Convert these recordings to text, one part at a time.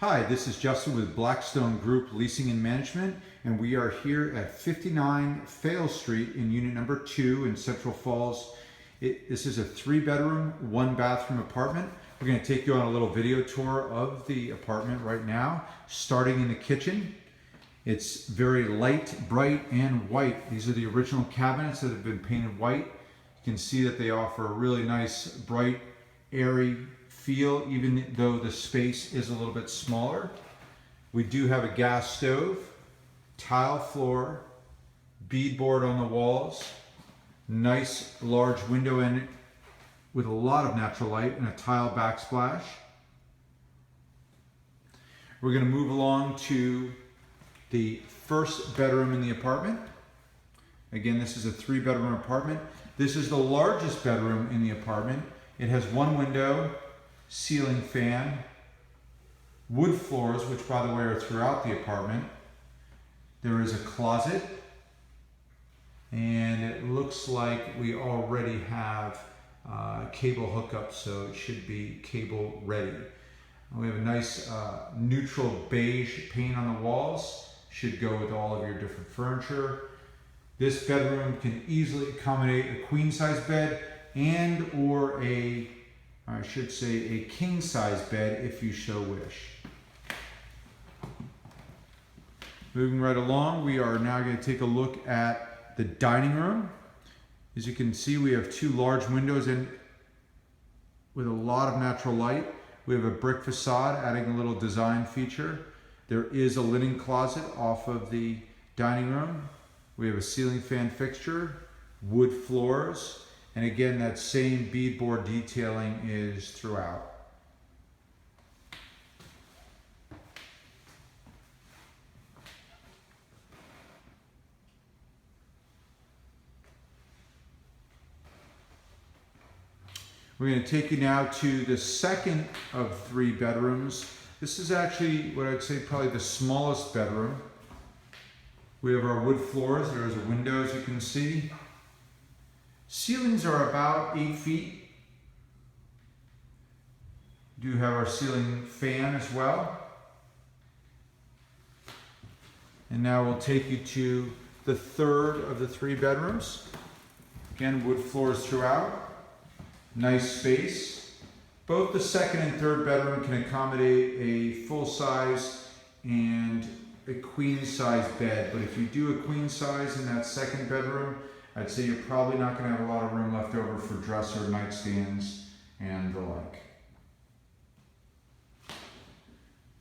Hi, this is Justin with Blackstone Group Leasing and Management, and we are here at 59 Fales Street in unit number 2 in Central Falls. This is a 3-bedroom, 1-bathroom apartment. We're going to take you on a little video tour of the apartment right now, starting in the kitchen. It's very light, bright, and white. These are the original cabinets that have been painted white. You can see that they offer a really nice, bright, airy feel, even though the space is a little bit smaller. We do have a gas stove, tile floor, beadboard on the walls, nice large window in it with a lot of natural light and a tile backsplash. We're going to move along to the first bedroom in the apartment. Again, this is a 3-bedroom apartment. This is the largest bedroom in the apartment. It has one window, ceiling fan, wood floors, which by the way are throughout the apartment. There is a closet, and it looks like we already have cable hookup, so it should be cable ready. We have a nice neutral beige paint on the walls, should go with all of your different furniture. This bedroom can easily accommodate a queen size bed and or a king size bed if you so wish. Moving right along, we are now going to take a look at the dining room. As you can see, we have 2 large windows in with a lot of natural light. We have a brick facade adding a little design feature. There is a linen closet off of the dining room. We have a ceiling fan fixture, wood floors, and again, that same beadboard detailing is throughout. We're going to take you now to the second of 3 bedrooms. This is actually what I'd say probably the smallest bedroom. We have our wood floors. There's a window, as you can see. Ceilings are about 8 feet. We do have our ceiling fan as well. And now we'll take you to the third of the 3 bedrooms. Again, wood floors throughout. Nice space. Both the second and third bedroom can accommodate a full size and a queen size bed. But if you do a queen size in that second bedroom, I'd say you're probably not going to have a lot of room left over for dresser, nightstands, and the like.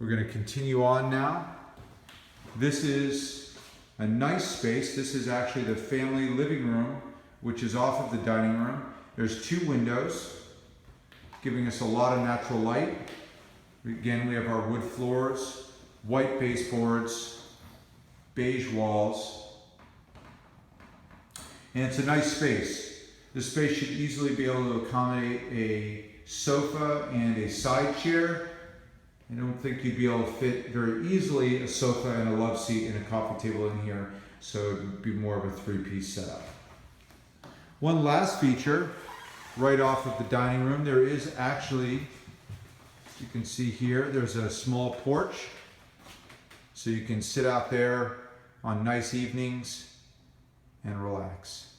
We're going to continue on now. This is a nice space. This is actually the family living room, which is off of the dining room. There's 2 windows, giving us a lot of natural light. Again, we have our wood floors, white baseboards, beige walls, and it's a nice space. This space should easily be able to accommodate a sofa and a side chair. I don't think you'd be able to fit very easily a sofa and a love seat and a coffee table in here, so it would be more of a 3-piece setup. One last feature, right off of the dining room, there is actually, you can see here, there's a small porch. So you can sit out there on nice evenings and relax.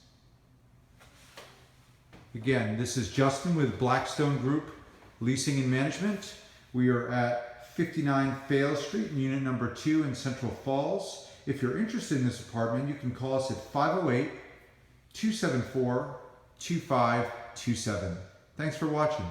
Again, this is Justin with Blackstone Group Leasing and Management. We are at 59 Fales Street in unit number 2 in Central Falls. If you're interested in this apartment, you can call us at 508-274-2527. Thanks for watching.